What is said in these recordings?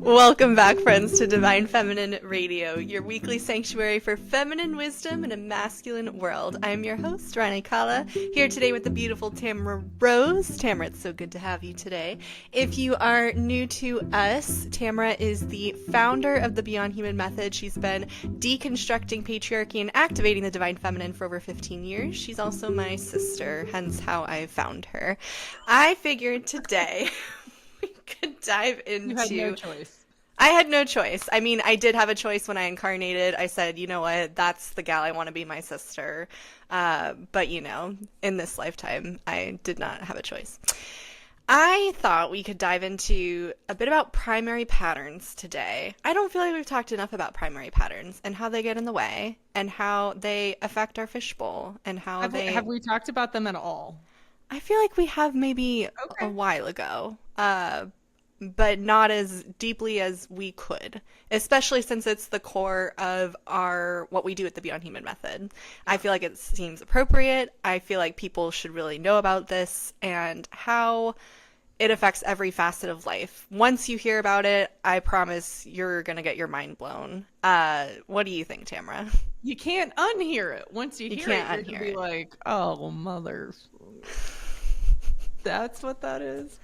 Welcome back, friends, to Divine Feminine Radio, your weekly sanctuary for feminine wisdom in a masculine world. I'm your host, Rani Kala, here today with the beautiful Tamara Rose. Tamara, it's so good to have you today. If you are new to us, Tamara is the founder of the Beyond Human Method. She's been deconstructing patriarchy and activating the Divine Feminine for over 15 years. She's also my sister, hence how I found her. I figured today we could dive into... You had no choice. I had no choice. I mean, I did have a choice when I incarnated. I said, you know what, that's the gal I want to be my sister. But, you know, in this lifetime, I did not have a choice. I thought we could dive into a bit about primary patterns today. I don't feel like we've talked enough about primary patterns and how they get in the way and how they affect our fishbowl and how Have we talked about them at all? I feel like we have maybe a while ago. But not as deeply as we could, especially since it's the core of what we do at the Beyond Human Method. I feel like it seems appropriate. I feel like people should really know about this and how it affects every facet of life. Once you hear about it, I promise you're going to get your mind blown. What do you think, Tamara? You can't unhear it. Once you hear it, you're going to be like, oh, mother. That's what that is.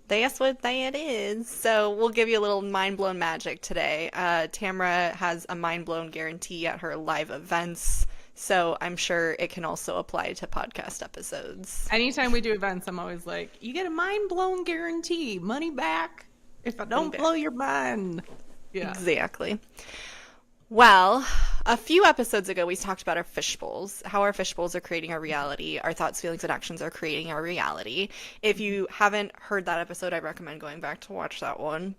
That's what that is. So we'll give you a little mind-blown magic today. Tamara has a mind-blown guarantee at her live events, so I'm sure it can also apply to podcast episodes. Anytime we do events, I'm always like, you get a mind-blown guarantee. Money back if I don't blow your mind. Yeah. Exactly. Well, a few episodes ago, we talked about our fishbowls, how our fishbowls are creating our reality, our thoughts, feelings, and actions are creating our reality. If you haven't heard that episode, I recommend going back to watch that one,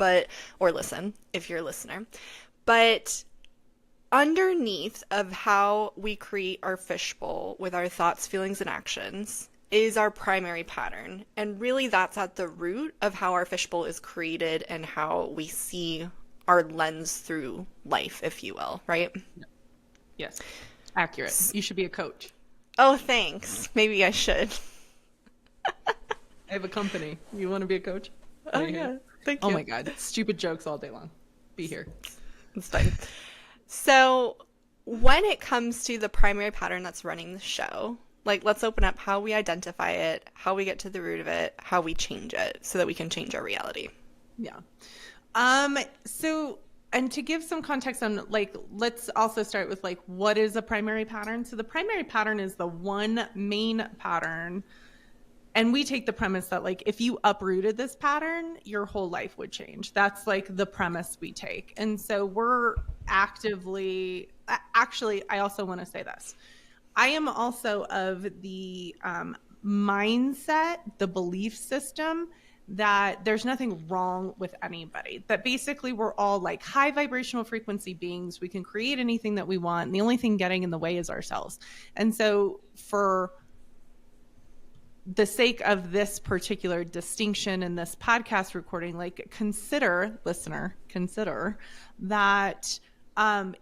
or listen, if you're a listener. But underneath of how we create our fishbowl with our thoughts, feelings, and actions is our primary pattern. And really, that's at the root of how our fishbowl is created and how we see our lens through life, if you will, right? Yes. Accurate. You should be a coach. Oh, thanks. Maybe I should. I have a company. You want to be a coach? Oh, yeah. Thank you. Oh, my God. Stupid jokes all day long. Be here. It's fine. So when it comes to the primary pattern that's running the show, let's open up how we identify it, how we get to the root of it, how we change it so that we can change our reality. Yeah. And to give some context on, let's also start with, what is a primary pattern? So the primary pattern is the one main pattern. And we take the premise that, if you uprooted this pattern, your whole life would change. That's, the premise we take. And so we're actually, I also want to say this. I am also of the mindset, the belief system, that there's nothing wrong with anybody, that basically we're all high vibrational frequency beings. We can create anything that we want. And the only thing getting in the way is ourselves. And so for the sake of this particular distinction in this podcast recording, listener, consider that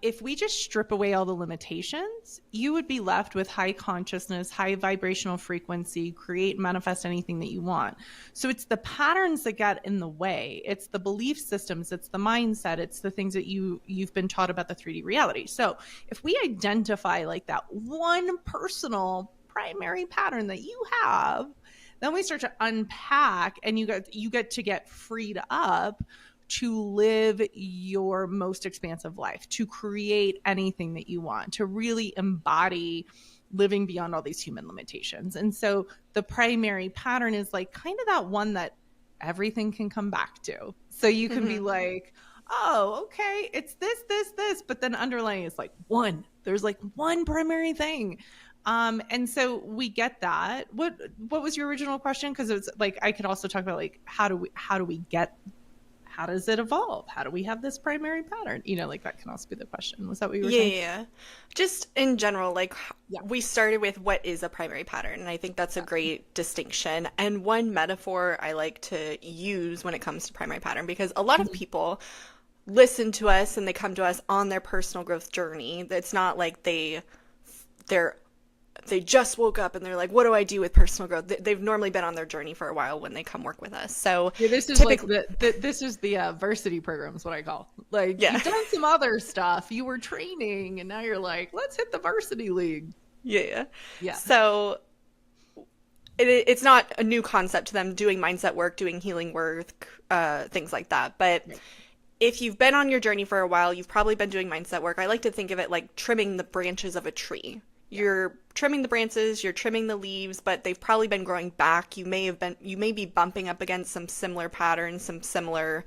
if we just strip away all the limitations, you would be left with high consciousness, high vibrational frequency, create, manifest anything that you want. So it's the patterns that get in the way. It's the belief systems. It's the mindset. It's the things that you've been taught about the 3D reality. So if we identify that one personal primary pattern that you have, then we start to unpack, and you get to get freed up to live your most expansive life, to create anything that you want, to really embody living beyond all these human limitations. And so the primary pattern is kind of that one that everything can come back to. So you can be oh, okay, it's this, but then underlying is one. There's one primary thing. And so we get that. What was your original question? Because it's I could also talk about how does it evolve? How do we have this primary pattern? That can also be the question. Was that what you were saying? Yeah. Just in general, we started with what is a primary pattern. And I think that's a great distinction. And one metaphor I like to use when it comes to primary pattern, because a lot of people listen to us and they come to us on their personal growth journey. It's not like they're they just woke up and they're like, what do I do with personal growth? They've normally been on their journey for a while when they come work with us. So yeah, this is typically, like this is the varsity program is what I call. Like, yeah. you've done some other stuff. You were training, and now you're like, let's hit the varsity league. Yeah. So it's not a new concept to them doing mindset work, doing healing work, things like that. But if you've been on your journey for a while, you've probably been doing mindset work. I like to think of it like trimming the branches of a tree. You're trimming the branches, you're trimming the leaves, but they've probably been growing back. You may be bumping up against some similar patterns, some similar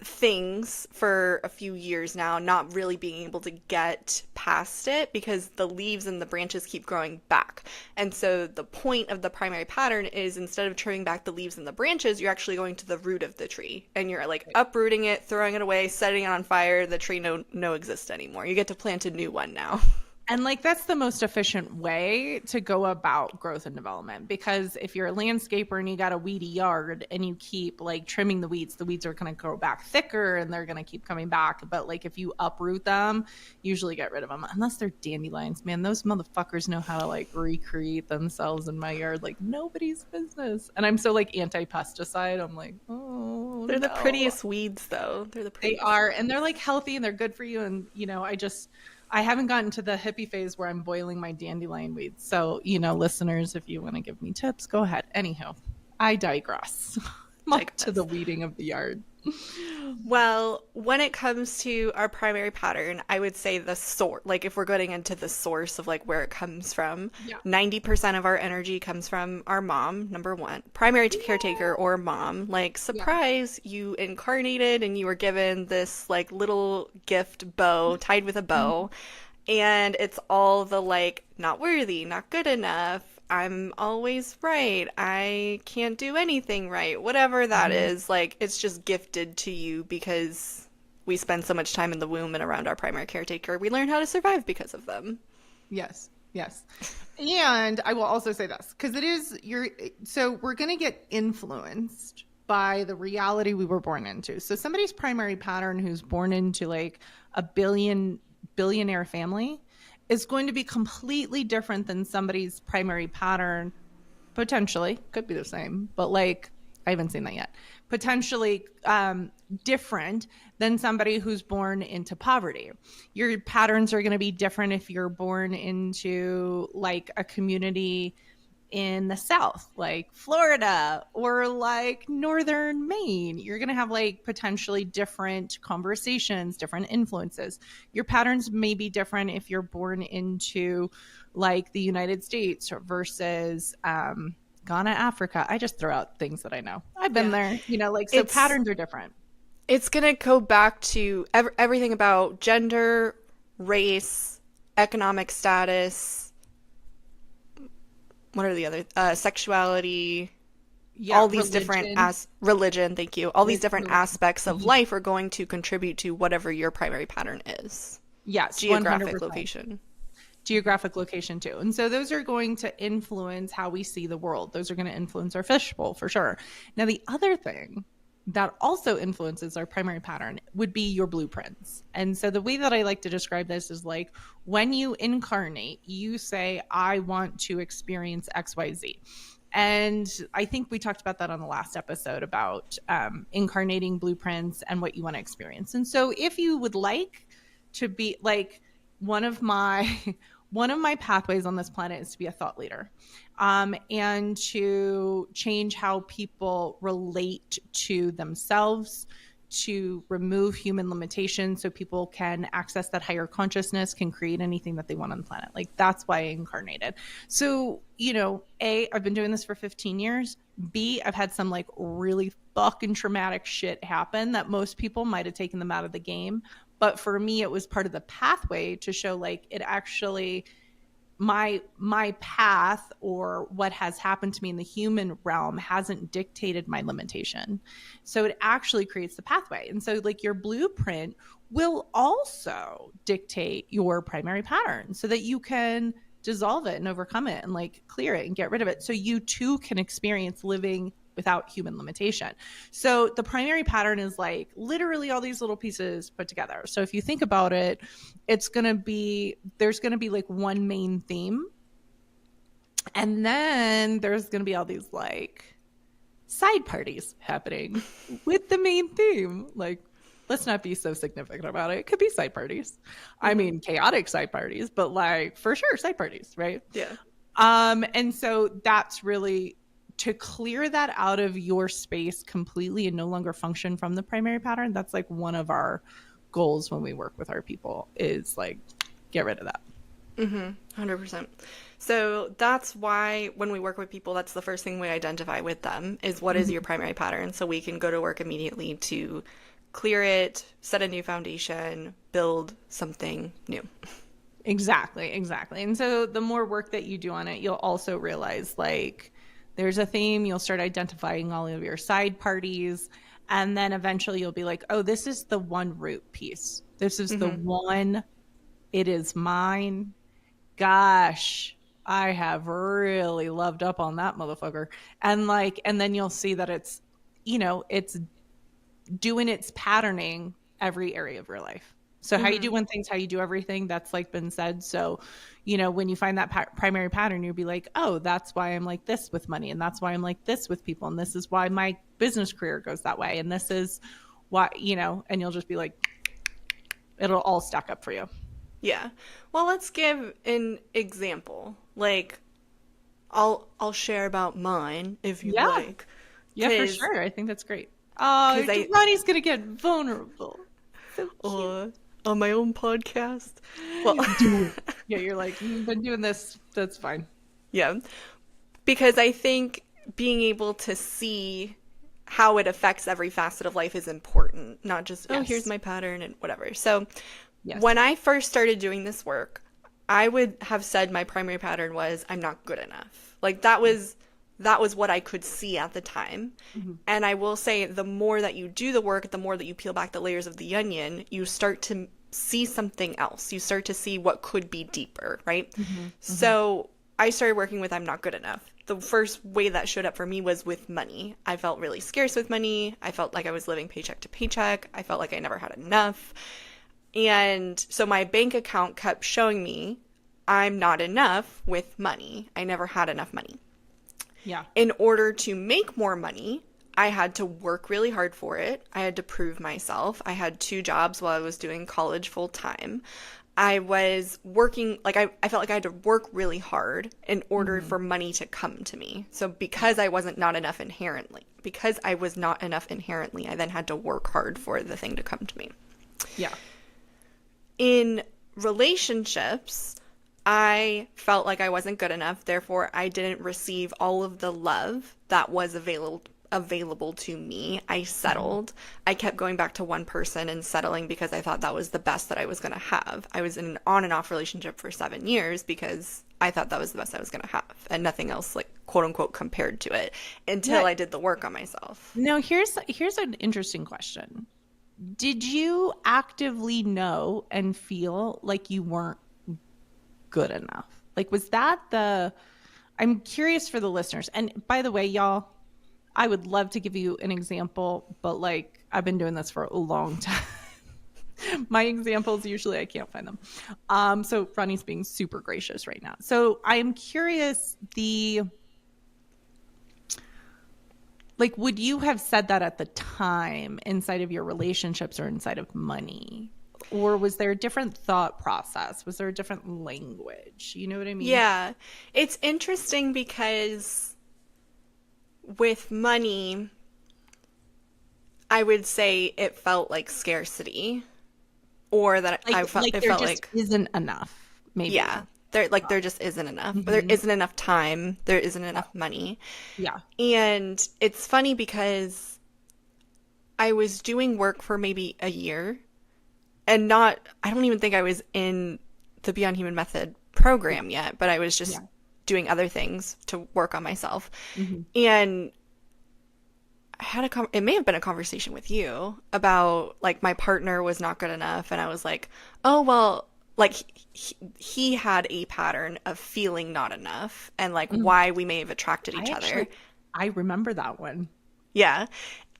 things for a few years now, not really being able to get past it because the leaves and the branches keep growing back. And so the point of the primary pattern is, instead of trimming back the leaves and the branches, you're actually going to the root of the tree, and you're like uprooting it, throwing it away, setting it on fire. The tree no exist anymore. You get to plant a new one now. And like, that's the most efficient way to go about growth and development, because if you're a landscaper and you got a weedy yard and you keep like trimming the weeds are going to grow back thicker and they're going to keep coming back. But like, if you uproot them, usually get rid of them, unless they're dandelions. Man, those motherfuckers know how to like recreate themselves in my yard like nobody's business. And I'm so like anti-pesticide. I'm like, oh, they're the prettiest weeds though. They're the prettiest. They are, and they're like healthy and they're good for you. And you know, I haven't gotten to the hippie phase where I'm boiling my dandelion weeds. So, you know, listeners, if you want to give me tips, go ahead. Anyhow, I digress. To the weeding of the yard. Well, when it comes to our primary pattern, I would say the source, like if we're getting into the source of like where it comes from, 90% of our energy comes from our mom, number one. Primary caretaker or mom. Like, surprise, you incarnated and you were given this like little gift bow tied with a bow. And it's all the like, not worthy, not good enough, I'm always right, I can't do anything right, whatever that is. Like, it's just gifted to you because we spend so much time in the womb and around our primary caretaker. We learn how to survive because of them. Yes. And I will also say this, because so we're going to get influenced by the reality we were born into. So somebody's primary pattern who's born into like a billionaire family is going to be completely different than somebody's primary pattern. Potentially could be the same, but like, I haven't seen that yet. Potentially different than somebody who's born into poverty. Your patterns are going to be different if you're born into like a community in the South, like Florida or like Northern Maine. You're going to have like potentially different conversations, different influences. Your patterns may be different if you're born into like the United States versus Ghana, Africa. I just throw out things that I know. I've been there, you know, like, so patterns are different. It's going to go back to everything about gender, race, economic status. What are the other? Sexuality, all these different religion. Thank you. All these different aspects of life are going to contribute to whatever your primary pattern is. Yes. Geographic 100%. location. Geographic location too. And so those are going to influence how we see the world. Those are going to influence our fishbowl for sure. Now, the other thing that also influences our primary pattern would be your blueprints. And so the way that I like to describe this is like, when you incarnate, you say, I want to experience XYZ. And I think we talked about that on the last episode about incarnating blueprints and what you want to experience. And so if you would like to be like, one of my pathways on this planet is to be a thought leader, and to change how people relate to themselves, to remove human limitations so people can access that higher consciousness, can create anything that they want on the planet. Like, that's why I incarnated. So, you know, A, I've been doing this for 15 years. B, I've had some like really fucking traumatic shit happen that most people might have taken them out of the game. But for me, it was part of the pathway to show like it actually, my path or what has happened to me in the human realm hasn't dictated my limitation. So it actually creates the pathway. And so like your blueprint will also dictate your primary pattern so that you can dissolve it and overcome it and like clear it and get rid of it. So you too can experience living without human limitation. So the primary pattern is like literally all these little pieces put together. So if you think about it, there's going to be like one main theme And then there's going to be all these like side parties happening with the main theme. Like, let's not be so significant about it. It could be side parties. I mean, chaotic side parties, but like for sure side parties, right? Yeah. And so that's really to clear that out of your space completely and no longer function from the primary pattern. That's like one of our goals when we work with our people is like, get rid of that. 100%. So that's why when we work with people, that's the first thing we identify with them is what is your primary pattern, so we can go to work immediately to clear it, set a new foundation, build something new. Exactly. And so the more work that you do on it, you'll also realize like there's a theme. You'll start identifying all of your side parties, and then eventually you'll be like, oh, this is the one root piece. This is the one. It is mine. Gosh, I have really loved up on that motherfucker. And like, and then you'll see that it's, you know, it's doing its patterning every area of your life. So how you do one thing's how you do everything. That's like been said. So, you know, when you find that primary pattern, you'll be like, oh, that's why I'm like this with money. And that's why I'm like this with people. And this is why my business career goes that way. And this is why, you know, and you'll just be like, it'll all stack up for you. Yeah. Well, let's give an example. Like, I'll share about mine if you like. Yeah, for sure. I think that's great. Oh, Ronnie's gonna get vulnerable. So cute. On my own podcast. Well, yeah, you're like, you've been doing this. That's fine. Yeah, because I think being able to see how it affects every facet of life is important. Not just here's my pattern and whatever. So. Yes. When I first started doing this work, I would have said my primary pattern was I'm not good enough. Like that was what I could see at the time. And I will say the more that you do the work, the more that you peel back the layers of the onion, you start to see something else. You start to see what could be deeper, right? So I started working with I'm not good enough. The first way that showed up for me was with money. I felt really scarce with money. I felt like I was living paycheck to paycheck. I felt like I never had enough. And so my bank account kept showing me I'm not enough with money. I never had enough money. Yeah. In order to make more money, I had to work really hard for it. I had to prove myself. I had 2 jobs while I was doing college full time. I was working, like I felt like I had to work really hard in order for money to come to me. So because I was not enough inherently, I then had to work hard for the thing to come to me. Yeah. In relationships, I felt like I wasn't good enough. Therefore, I didn't receive all of the love that was available to me. I settled. I kept going back to one person and settling because I thought that was the best that I was going to have. I was in an on and off relationship for 7 years because I thought that was the best I was going to have and nothing else like quote unquote compared to it until I did the work on myself. Now, here's an interesting question. Did you actively know and feel like you weren't good enough? Like, was that I'm curious for the listeners. And by the way, y'all, I would love to give you an example, but like, I've been doing this for a long time. My examples, usually I can't find them. So Ronnie's being super gracious right now. So I'm curious, like, would you have said that at the time inside of your relationships or inside of money? Or was there a different thought process? Was there a different language? You know what I mean? Yeah. It's interesting because with money, I would say it felt like scarcity. Or that I felt like it there felt just like isn't enough, maybe. Yeah. There just isn't enough. There isn't enough time. There isn't enough money. Yeah. And it's funny because I was doing work for maybe a year and I don't even think I was in the Beyond Human Method program yet, but I was just doing other things to work on myself. And I had it may have been a conversation with you about like my partner was not good enough. And I was like, oh, well, like he had a pattern of feeling not enough and like why we may have attracted each other. I remember that one. Yeah.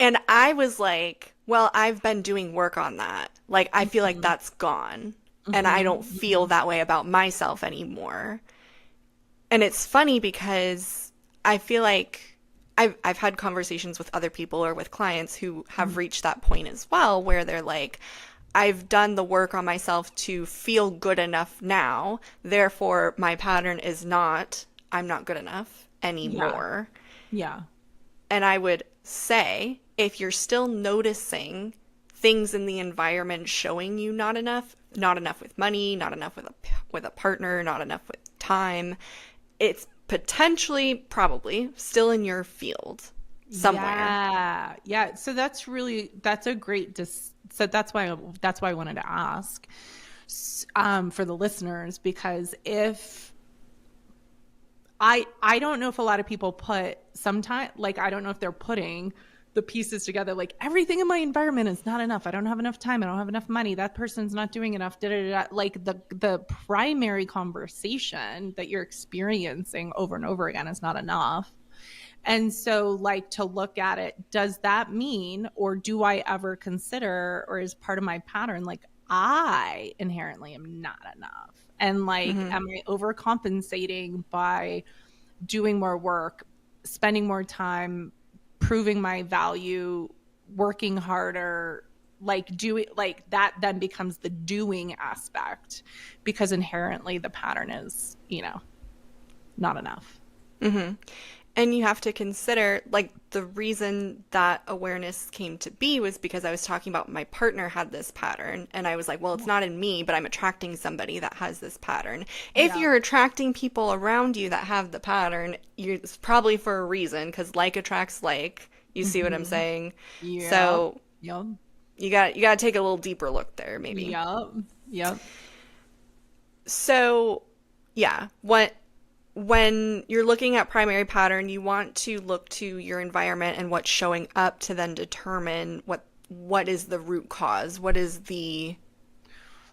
And I was like, well, I've been doing work on that. Like, I feel like that's gone and I don't feel that way about myself anymore. And it's funny because I feel like I've had conversations with other people or with clients who have reached that point as well, where they're like, I've done the work on myself to feel good enough now. Therefore, my pattern is not, I'm not good enough Yeah. anymore. Yeah. And I would say, if you're still noticing things in the environment showing you not enough with money, not enough with a partner, not enough with time, it's potentially, probably still in your field somewhere. Yeah. Yeah. So that's a great so that's why I wanted to ask for the listeners, because if I don't know if a lot of people put sometime, like, I don't know if they're putting the pieces together, like, everything in my environment is not enough. I don't have enough time. I don't have enough money. That person's not doing enough. Da, da, da. Like, the primary conversation that you're experiencing over and over again is not enough. And so, like, to look at it, does that mean, or do I ever consider, or is part of my pattern, like, I inherently am not enough? And, like, Mm-hmm. am I overcompensating by doing more work, spending more time, proving my value, working harder, like, doing, like, that then becomes the doing aspect, because inherently the pattern is, not enough. Mm-hmm. And you have to consider, like, the reason that awareness came to be was because I was talking about my partner had this pattern. And I was like, well, it's not in me, but I'm attracting somebody that has this pattern. If Yeah. you're attracting people around you that have the pattern, it's probably for a reason, because like attracts like. You see what I'm Mm-hmm. saying? Yeah. So Yep. you got to take a little deeper look there, maybe. Yep. Yep. So, yeah, when you're looking at primary pattern, you want to look to your environment and what's showing up to then determine what is the root cause, what is the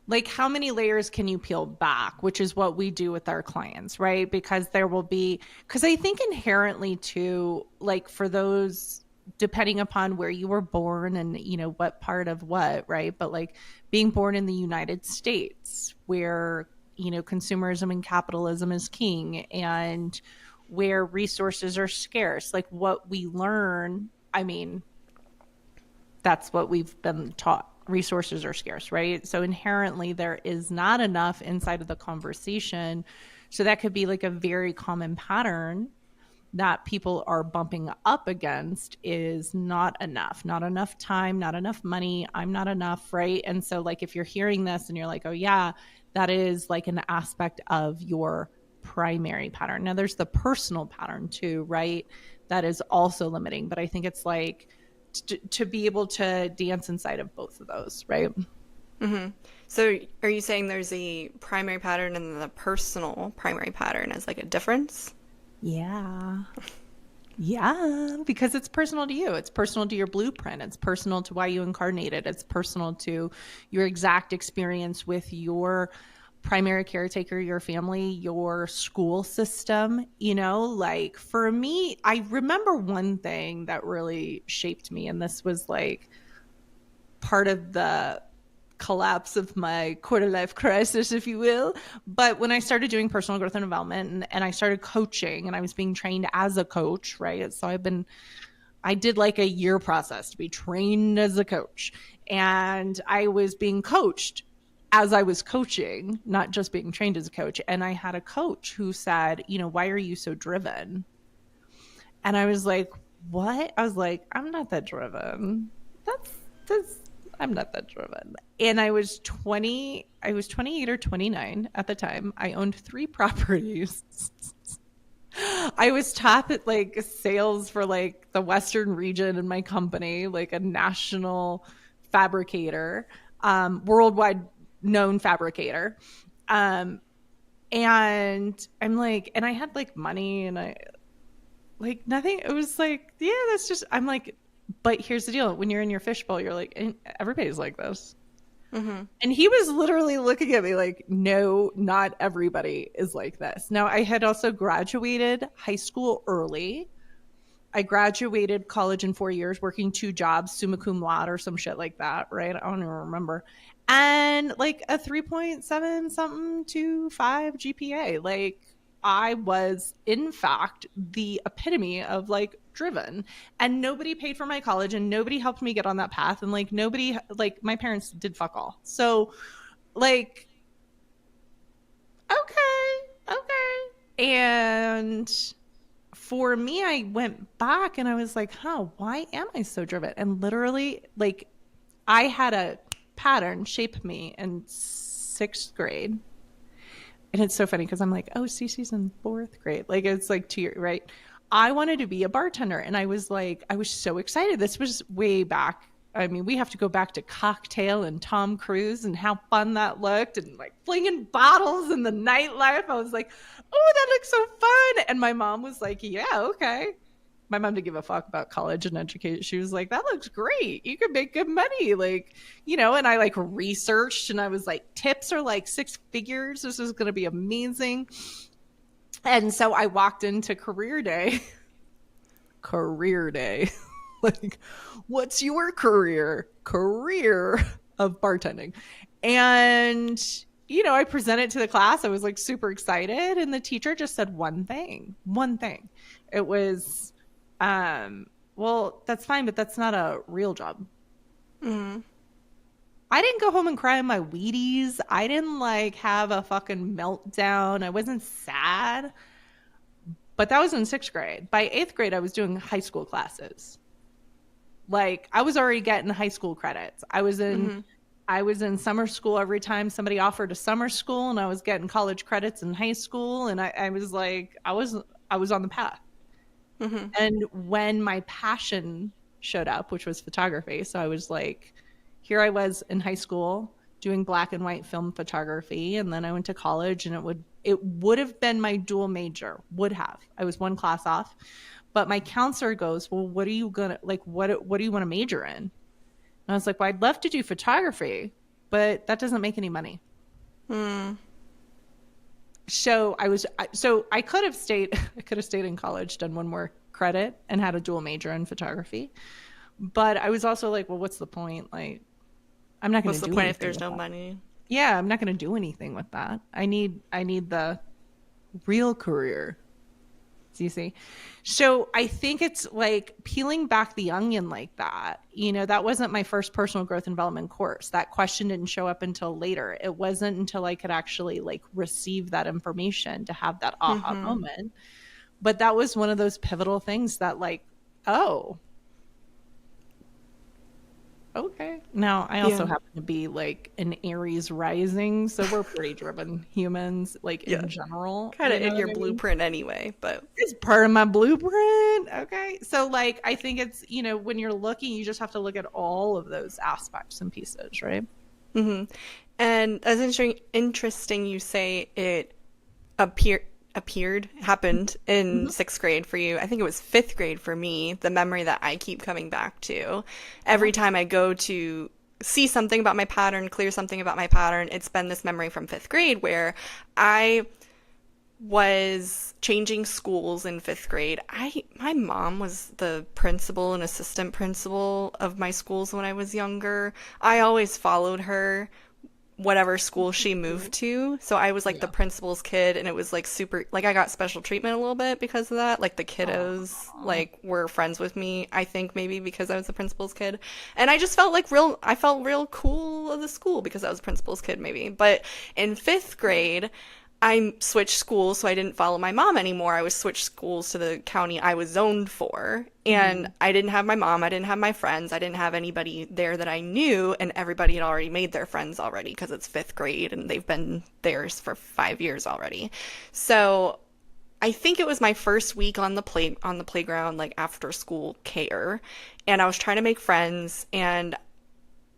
Like, how many layers can you peel back, which is what we do with our clients, right? Because because I think inherently too, like, for those, depending upon where you were born and, what part of what, right? But, like, being born in the United States, where, consumerism and capitalism is king, and where resources are scarce, like, what we learn, I mean, that's what we've been taught. Resources are scarce, right? So inherently there is not enough inside of the conversation. So that could be like a very common pattern that people are bumping up against, is not enough time, not enough money, I'm not enough, right? And so, like, if you're hearing this and you're like, oh yeah, that is like an aspect of your primary pattern. Now there's the personal pattern too, right? That is also limiting, but I think it's like to be able to dance inside of both of those, right? Mm-hmm. So are you saying there's a primary pattern and then the personal primary pattern as like a difference? Yeah. Yeah, because it's personal to you. It's personal to your blueprint. It's personal to why you incarnated. It's personal to your exact experience with your primary caretaker, your family, your school system. Like, for me, I remember one thing that really shaped me, and this was like part of the collapse of my quarter life crisis, if you will. But when I started doing personal growth and development, and I started coaching, and I was being trained as a coach, right? So I did like a year process to be trained as a coach. And I was being coached as I was coaching, not just being trained as a coach. And I had a coach who said, why are you so driven? And I was like, what? I was like, I'm not that driven. That's I'm not that driven. And I was 28 or 29 at the time. I owned 3 properties. I was top at like sales for like the Western region in my company, like a national fabricator, worldwide known fabricator. Um, and I'm like, and I had like money, and I like nothing. It was like, yeah, that's just, I'm like, but here's the deal. When you're in your fishbowl, you're like, everybody's like this. Mm-hmm. And he was literally looking at me like, no, not everybody is like this. Now, I had also graduated high school early. I graduated college in 4 years, working 2 jobs, summa cum laude or some shit like that, right? I don't even remember. And like a 3.7 something to 5 GPA. Like, I was, in fact, the epitome of like driven, and nobody paid for my college and nobody helped me get on that path. And like nobody, like my parents did fuck all. So like, okay. And for me, I went back and I was like, why am I so driven? And literally, like, I had a pattern shape me in 6th grade. And it's so funny because I'm like, oh, Cece's in 4th grade. Like, it's like 2 years, right? I wanted to be a bartender. And I was like, I was so excited. This was way back. I mean, we have to go back to Cocktail and Tom Cruise and how fun that looked, and like flinging bottles in the nightlife. I was like, oh, that looks so fun. And my mom was like, yeah, okay. My mom didn't give a fuck about college and education. She was like, that looks great. You could make good money. Like, you know, and I like researched and I was like, tips are like 6 figures. This is going to be amazing. And so I walked into career day. Like, what's your career of bartending? And, you know, I presented to the class. I was like super excited. And the teacher just said one thing. It was, well, that's fine, but that's not a real job. Mm-hmm. I didn't go home and cry on my Wheaties. I didn't like have a fucking meltdown. I wasn't sad. But that was in 6th grade. By 8th grade, I was doing high school classes. Like, I was already getting high school credits. I was in summer school every time somebody offered a summer school, and I was getting college credits in high school. And I was like, I was on the path. Mm-hmm. And when my passion showed up, which was photography, so I was like, here I was in high school doing black and white film photography, and then I went to college, and it would have been my dual major. I was one class off. But my counselor goes, well, what do you want to major in? And I was like, well, I'd love to do photography, but that doesn't make any money. So I could have stayed in college, done one more credit, and had a dual major in photography. But I was also like, well, what's the point? Like, I'm not going to do anything. What's the point if there's no money? Yeah, I'm not going to do anything with that. I need the real career. You see? So I think it's like peeling back the onion like that. You know, that wasn't my first personal growth and development course. That question didn't show up until later. It wasn't until I could actually like receive that information to have that aha moment. But that was one of those pivotal things that like, oh, okay. Now, I also happen to be like an Aries rising, so we're pretty driven humans, like in general. Kind of in your blueprint anyway, but it's part of my blueprint. Okay. So like, I think it's, you know, when you're looking, you just have to look at all of those aspects and pieces, right? Mm-hmm. And as interesting you say it happened in 6th grade for you. I think it was 5th grade for me, the memory that I keep coming back to. Every time I go to see something about my pattern, clear something about my pattern, it's been this memory from 5th grade where I was changing schools in 5th grade. My mom was the principal and assistant principal of my schools when I was younger. I always followed her whatever school she moved to. So I was like the principal's kid, and it was like super, like I got special treatment a little bit because of that. Like the kiddos like were friends with me, I think maybe because I was the principal's kid. And I just felt like I felt real cool of the school because I was the principal's kid maybe. But in 5th grade, I switched schools, so I didn't follow my mom anymore. I was switched schools to the county I was zoned for. And I didn't have my mom. I didn't have my friends. I didn't have anybody there that I knew. And everybody had already made their friends already because it's 5th grade and they've been theirs for 5 years already. So I think it was my first week on the playground, like after school care. And I was trying to make friends. And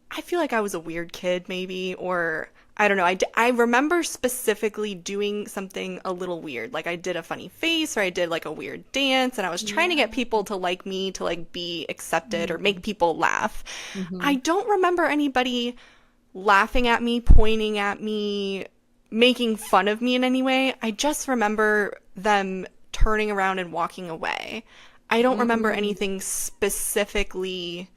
I feel like I was a weird kid maybe, or I don't know. I remember specifically doing something a little weird. Like I did a funny face, or I did like a weird dance, and I was trying to get people to like me, to like be accepted or make people laugh. I don't remember anybody laughing at me, pointing at me, making fun of me in any way. I just remember them turning around and walking away. I don't remember anything specifically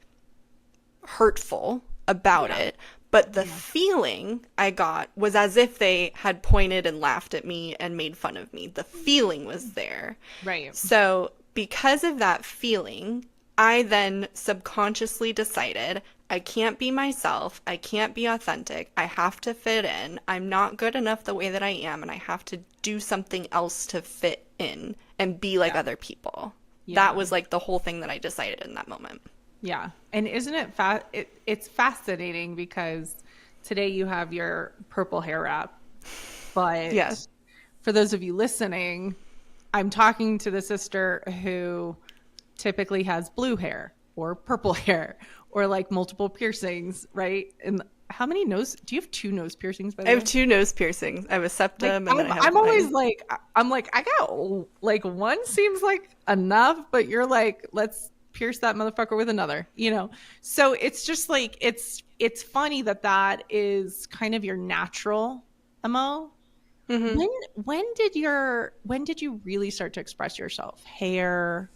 hurtful about it. But the feeling I got was as if they had pointed and laughed at me and made fun of me. The feeling was there. Right. So because of that feeling, I then subconsciously decided I can't be myself. I can't be authentic. I have to fit in. I'm not good enough the way that I am, and I have to do something else to fit in and be like other people. Yeah. That was like the whole thing that I decided in that moment. Yeah. And isn't it it's fascinating because today you have your purple hair wrap. But Yes. For those of you listening, I'm talking to the sister who typically has blue hair or purple hair or like multiple piercings, right? And how many do you have 2 nose piercings by the way? I have 2 nose piercings. I have a septum and then I have I'm always like, I got like one seems like enough, but you're like, let's pierce that motherfucker with another, you know? So it's just like, it's funny that is kind of your natural MO. Mm-hmm. When did you really start to express yourself? Hair,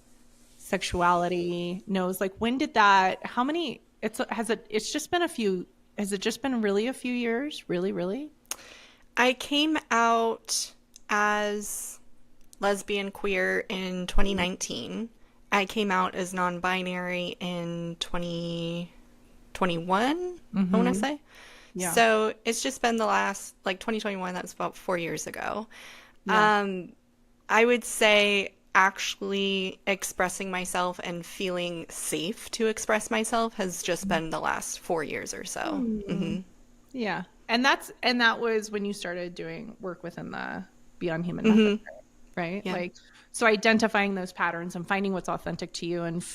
sexuality, nose, like when did that, how many, has it just been really a few years? Really? I came out as lesbian queer in 2019. I came out as non-binary in 2021, I want to say. Yeah. So it's just been the last, like 2021, that was about 4 years ago. Yeah. I would say actually expressing myself and feeling safe to express myself has just been the last 4 years or so. Mm-hmm. Yeah. And that was when you started doing work within the Beyond Human Method, right? Yeah. Like, so identifying those patterns and finding what's authentic to you and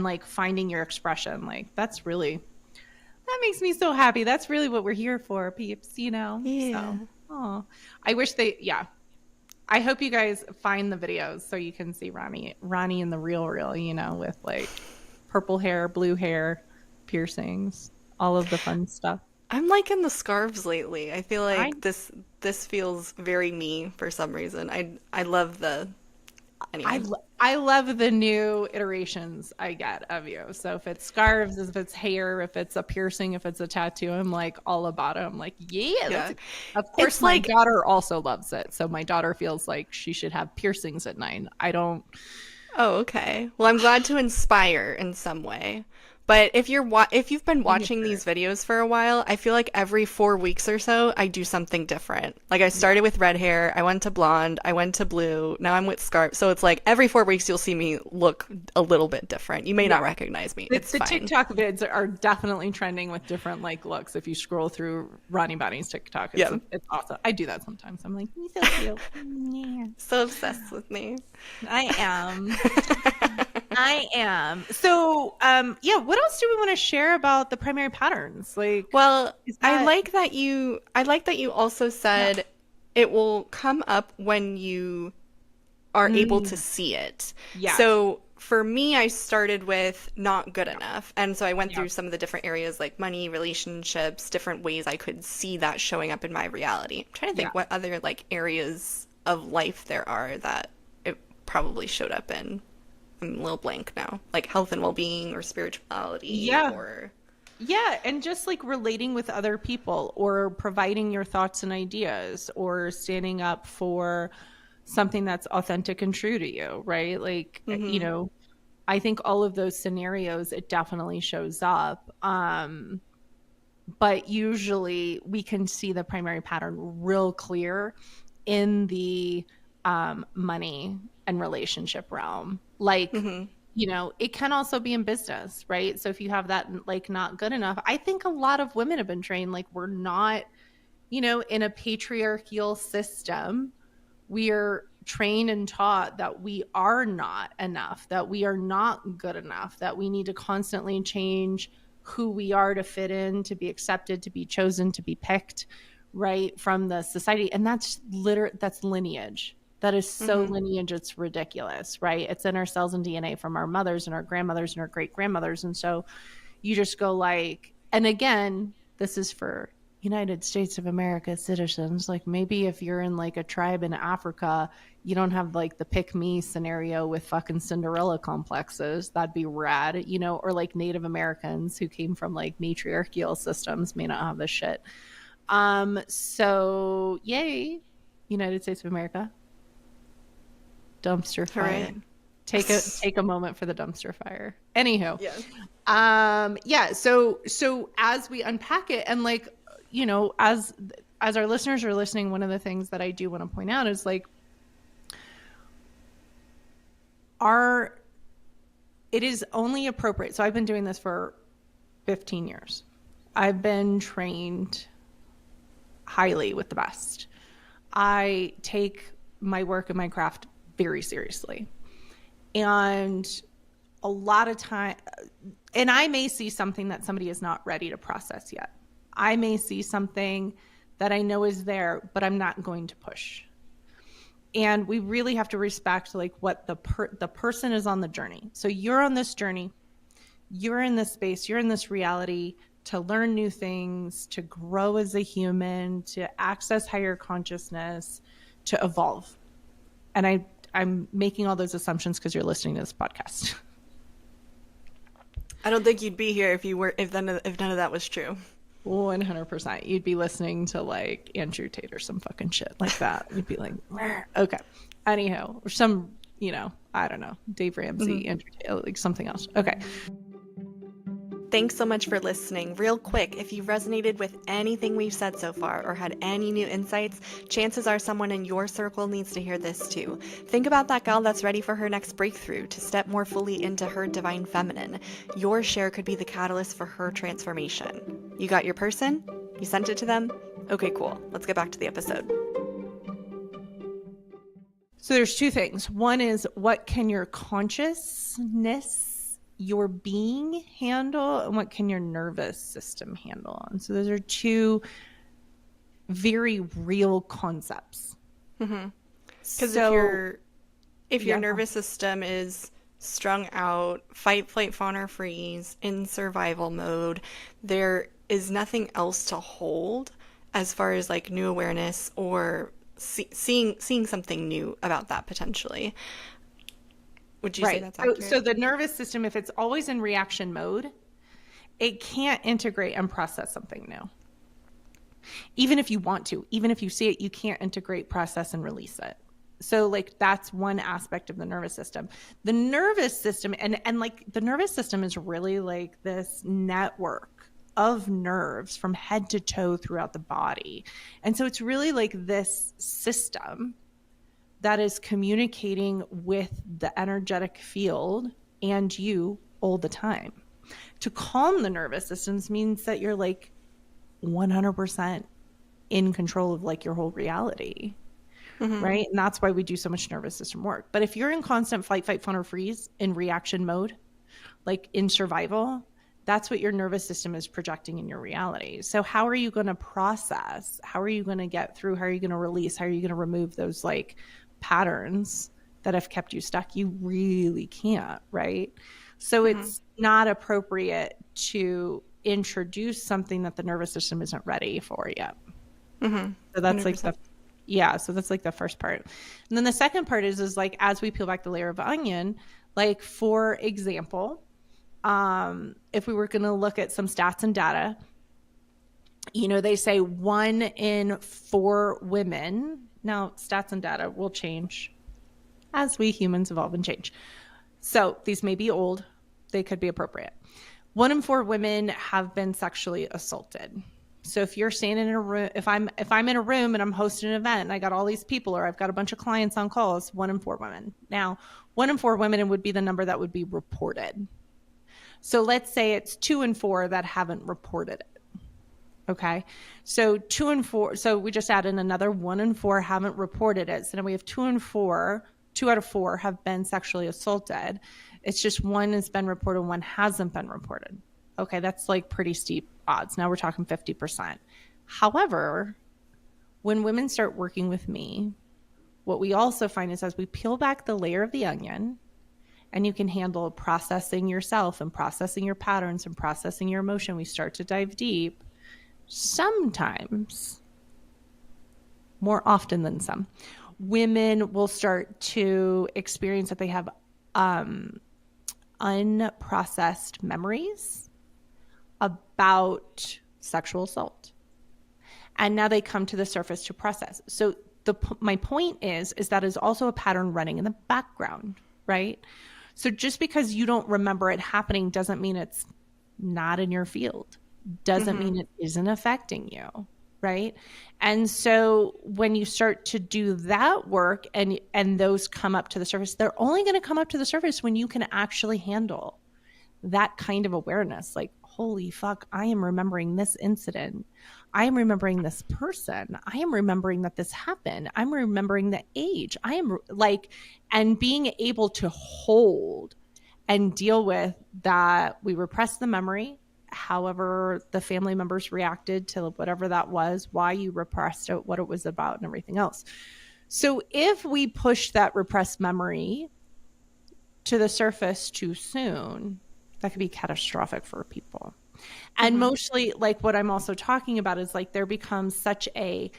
like finding your expression, like that makes me so happy. That's really what we're here for, peeps, you know? Yeah. So, I wish I hope you guys find the videos so you can see Ronnie in the real, you know, with like purple hair, blue hair, piercings, all of the fun stuff. I'm liking the scarves lately. I feel like this feels very me for some reason. I love the anyway. I love the new iterations I get of you. So if it's scarves, if it's hair, if it's a piercing, if it's a tattoo, I'm like all about it. I'm like, yeah. Of course, my daughter also loves it. So my daughter feels like she should have piercings at 9. I don't. Oh, okay. Well, I'm glad to inspire in some way. But if you've been watching these videos for a while, I feel like every 4 weeks or so, I do something different. Like I started with red hair, I went to blonde, I went to blue, now I'm with scarf. So it's like every 4 weeks you'll see me look a little bit different. You may not recognize me. It's fine. The TikTok vids are definitely trending with different like looks. If you scroll through Ronnie Bonnie's TikTok, it's awesome. I do that sometimes. I'm like, you're so cute. Yeah. So obsessed with me. I am. So, what else do we want to share about the primary patterns? Like, well, I like that you also said it will come up when you are able to see it. Yeah. So for me, I started with not good enough. And so I went through some of the different areas like money, relationships, different ways I could see that showing up in my reality. I'm trying to think what other like areas of life there are that it probably showed up in. I'm a little blank now. Like health and well-being or spirituality or... Yeah, and just like relating with other people or providing your thoughts and ideas or standing up for something that's authentic and true to you, right? Like, you know, I think all of those scenarios, it definitely shows up. But usually we can see the primary pattern real clear in the money and relationship realm. Like, you know, it can also be in business, right? So if you have that, like, not good enough, I think a lot of women have been trained, like, we're not, you know, in a patriarchal system, we are trained and taught that we are not enough, that we are not good enough, that we need to constantly change who we are to fit in, to be accepted, to be chosen, to be picked, right, from the society. And that's lineage. That is so lineage, it's ridiculous, right? It's in our cells and DNA from our mothers and our grandmothers and our great grandmothers. And so you just go like, and again, this is for United States of America citizens, like maybe if you're in like a tribe in Africa, you don't have like the pick me scenario with fucking Cinderella complexes. That'd be rad, you know, or like Native Americans who came from like matriarchal systems may not have this shit. So yay, United States of America. Dumpster fire. Right. Take a moment for the dumpster fire. Anywho. Yeah. So as we unpack it, and like, you know, as our listeners are listening, one of the things that I do want to point out is like it is only appropriate. So I've been doing this for 15 years. I've been trained highly with the best. I take my work and my craft very seriously. And a lot of time, and I may see something that somebody is not ready to process yet. I may see something that I know is there, but I'm not going to push. And we really have to respect like what the person is on the journey. So you're on this journey, you're in this space, you're in this reality to learn new things, to grow as a human, to access higher consciousness, to evolve. And I'm making all those assumptions because you're listening to this podcast. I don't think you'd be here if none of that was true. 100%. You'd be listening to like Andrew Tate or some fucking shit like that. You'd be like, okay. Anyhow, or some, you know, I don't know, Dave Ramsey, Andrew Tate, like something else. Okay. Thanks so much for listening. Real quick, if you resonated with anything we've said so far or had any new insights, chances are someone in your circle needs to hear this too. Think about that gal that's ready for her next breakthrough to step more fully into her divine feminine. Your share could be the catalyst for her transformation. You got your person? You sent it to them? Okay, cool. Let's get back to the episode. So there's two things. One is, what can your consciousness, your being handle, and what can your nervous system handle? And so those are two very real concepts. Because if your nervous system is strung out, fight, flight, fawn, or freeze, in survival mode, there is nothing else to hold as far as like new awareness or seeing something new about that potentially. Would you say that's accurate? So the nervous system, if it's always in reaction mode, it can't integrate and process something new. Even if you want to, even if you see it, you can't integrate, process, and release it. So like that's one aspect of the nervous system. The nervous system, and like the nervous system is really like this network of nerves from head to toe throughout the body. And so it's really like this system that is communicating with the energetic field and you all the time. To calm the nervous systems means that you're like 100% in control of like your whole reality, right? And that's why we do so much nervous system work. But if you're in constant fight, fawn, or freeze in reaction mode, like in survival, that's what your nervous system is projecting in your reality. So how are you going to process? How are you going to get through? How are you going to release? How are you going to remove those like patterns that have kept you stuck? You really can't, right? So it's not appropriate to introduce something that the nervous system isn't ready for yet. So that's 100%. So that's like the first part. And then the second part is like, as we peel back the layer of onion, like for example, if we were going to look at some stats and data, you know, they say 1 in 4 women. Now, stats and data will change as we humans evolve and change. So these may be old. They could be appropriate. 1 in 4 women have been sexually assaulted. So if you're standing in a room, if I'm in a room and I'm hosting an event and I got all these people, or I've got a bunch of clients on calls, 1 in 4 women. Now, 1 in 4 women would be the number that would be reported. So let's say it's 2 in 4 that haven't reported it. Okay. So 2 in 4. So we just added another 1 in 4 haven't reported it. So now we have 2 in 4, 2 out of 4 have been sexually assaulted. It's just 1 has been reported, 1 hasn't been reported. Okay. That's like pretty steep odds. Now we're talking 50%. However, when women start working with me, what we also find is as we peel back the layer of the onion, and you can handle processing yourself and processing your patterns and processing your emotion, we start to dive deep. sometimes, more often than some, women will start to experience that they have unprocessed memories about sexual assault. And now they come to the surface to process. So my point is that is also a pattern running in the background, right? So just because you don't remember it happening doesn't mean it's not in your field, doesn't mean it isn't affecting you, right? And so when you start to do that work and those come up to the surface, they're only going to come up to the surface when you can actually handle that kind of awareness. Like, holy fuck, I am remembering this incident. I am remembering this person. I am remembering that this happened. I'm remembering the age. I am like, and being able to hold and deal with that. We repress the memory, however the family members reacted to whatever that was, why you repressed it, what it was about, and everything else. So if we push that repressed memory to the surface too soon, that could be catastrophic for people. And mostly, like, what I'm also talking about is like there becomes such a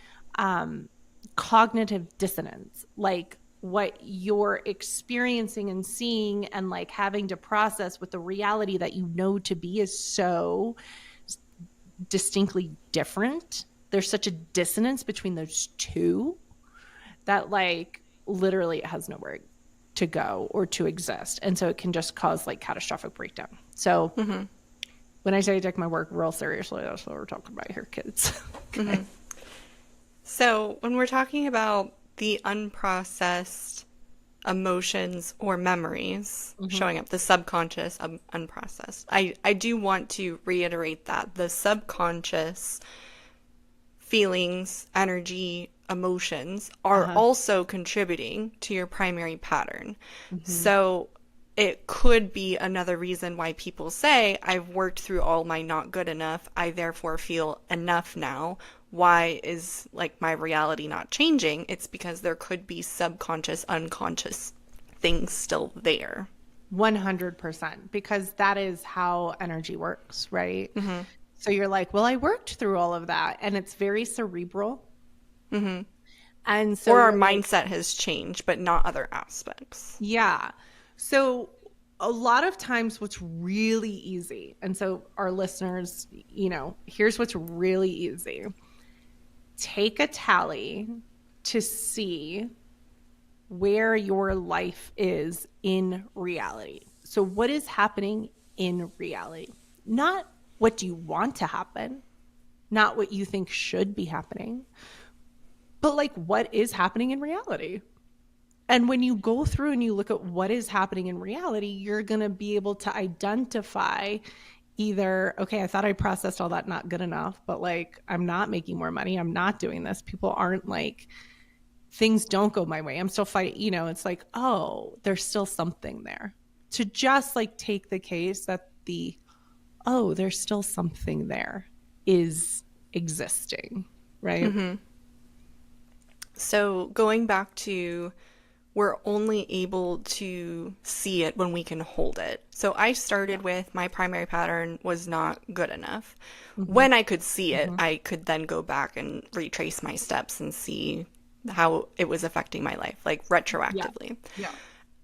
cognitive dissonance, like what you're experiencing and seeing and like having to process with the reality that you know to be is so distinctly different. There's such a dissonance between those two that like literally it has nowhere to go or to exist. And so it can just cause like catastrophic breakdown. So when I say I take my work real seriously, that's what we're talking about here, kids. Okay. So when we're talking about the unprocessed emotions or memories showing up, the subconscious, unprocessed, I do want to reiterate that the subconscious feelings, energy, emotions are also contributing to your primary pattern. So it could be another reason why people say, I've worked through all my not good enough, I therefore feel enough now. Why is like my reality not changing? It's because there could be subconscious, unconscious things still there. 100%, because that is how energy works, right? So you're like, well, I worked through all of that, and it's very cerebral. And so or our mindset has changed, but not other aspects. Yeah. So a lot of times what's really easy, and so our listeners, you know, here's what's really easy. Take a tally to see where your life is in reality. So what is happening in reality? Not what do you want to happen, not what you think should be happening, but like what is happening in reality. And when you go through and you look at what is happening in reality, you're going to be able to identify either, okay, I thought I processed all that, not good enough, but like, I'm not making more money. I'm not doing this. People aren't like, things don't go my way. I'm still fighting, you know, it's like, oh, there's still something there. To just like take the case that oh, there's still something there is existing, right? So going back to, we're only able to see it when we can hold it. So I started with my primary pattern was not good enough. When I could see it, I could then go back and retrace my steps and see how it was affecting my life, like retroactively. Yeah.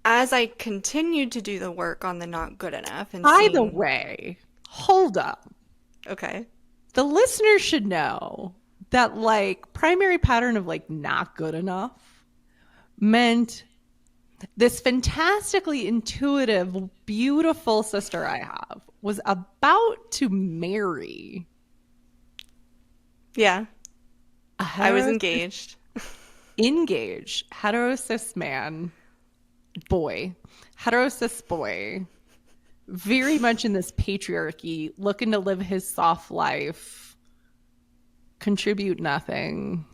As I continued to do the work on the not good enough. And by the way, hold up. Okay. The listeners should know that like primary pattern of like not good enough meant this fantastically intuitive, beautiful sister I have was about to marry. Yeah. I was engaged. Engaged. Heterosis man. Boy. Heterosis boy. Very much in this patriarchy, looking to live his soft life. Contribute nothing.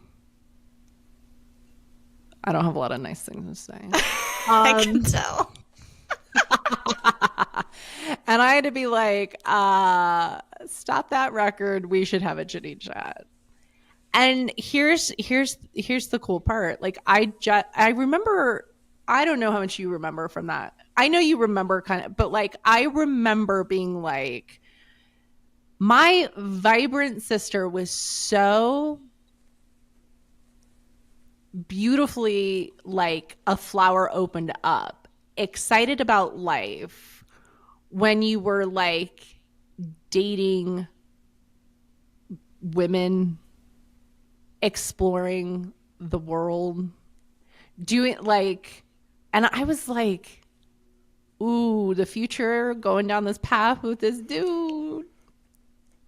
I don't have a lot of nice things to say. I can tell. And I had to be like, stop that record. We should have a chitty chat. And here's the cool part. Like I remember, I don't know how much you remember from that. I know you remember kind of, but like I remember being like, My vibrant sister was so beautifully like a flower opened up, excited about life when you were like dating women, exploring the world, doing like, and I was like, ooh, the future, going down this path with this dude.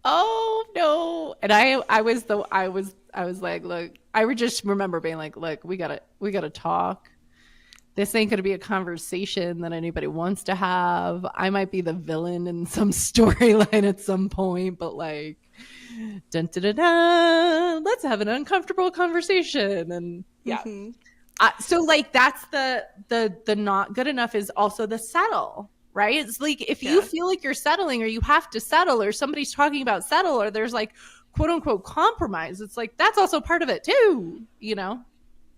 Oh no. And I was like, look, I would just remember being like, look, we gotta talk. This ain't gonna be a conversation that anybody wants to have. I might be the villain in some storyline at some point, but like, dun, dun, dun, dun, let's have an uncomfortable conversation. And yeah. Mm-hmm. So like that's the not good enough is also the settle, right? It's like if you feel like you're settling or you have to settle or somebody's talking about settle or there's like quote unquote compromise, it's like that's also part of it too, you know?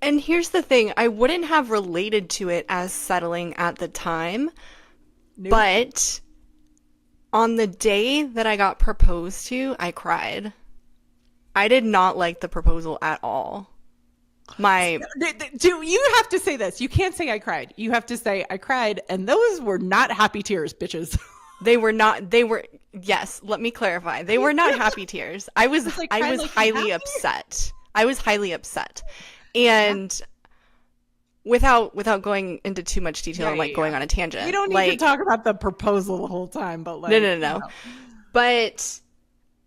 And here's the thing, I wouldn't have related to it as settling at the time, but on the day that I got proposed to, I cried. I did not like the proposal at all. You have to say this. You can't say I cried. You have to say I cried, and those were not happy tears, bitches. Yes, let me clarify. They were not happy tears. I was highly upset. I was highly upset. And without going into too much detail and going on a tangent. We don't need to talk about the proposal the whole time, but like No. But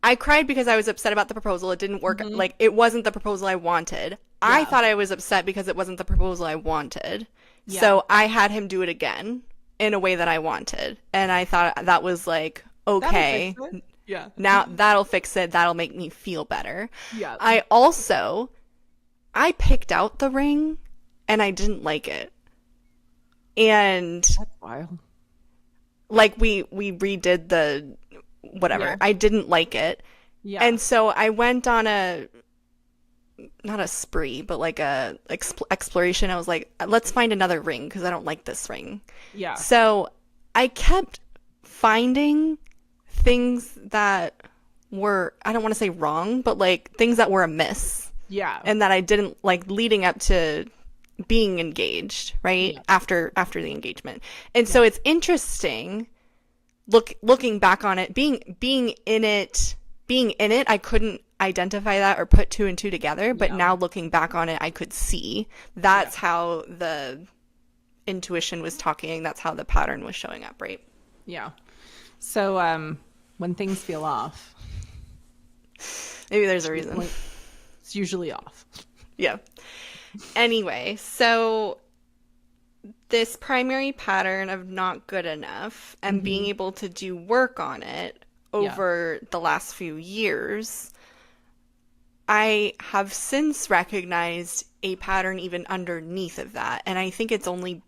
I cried because I was upset about the proposal. It didn't work. Like, it wasn't the proposal I wanted. Yeah. I thought I was upset because it wasn't the proposal I wanted. Yeah. So I had him do it again in a way that I wanted. And I thought that was like, okay. Yeah. Now that'll fix it. That'll make me feel better. Yeah. I picked out the ring and I didn't like it. And that's wild. Like we redid the whatever. Yeah. I didn't like it. Yeah. And so I went on not a spree, but like a exploration. I was like, let's find another ring because I don't like this ring. Yeah. So I kept finding things that were, I don't want to say wrong, but like things that were amiss. Yeah. And that I didn't like leading up to being engaged, right? Yeah. After the engagement. And so it's interesting looking back on it, being in it, I couldn't identify that or put two and two together, but now looking back on it, I could see that's how the intuition was talking. That's how the pattern was showing up, right? Yeah. So when things feel off, maybe there's a reason. It's usually off. Yeah. Anyway, so this primary pattern of not good enough and being able to do work on it over the last few years, I have since recognized a pattern even underneath of that. And I think it's only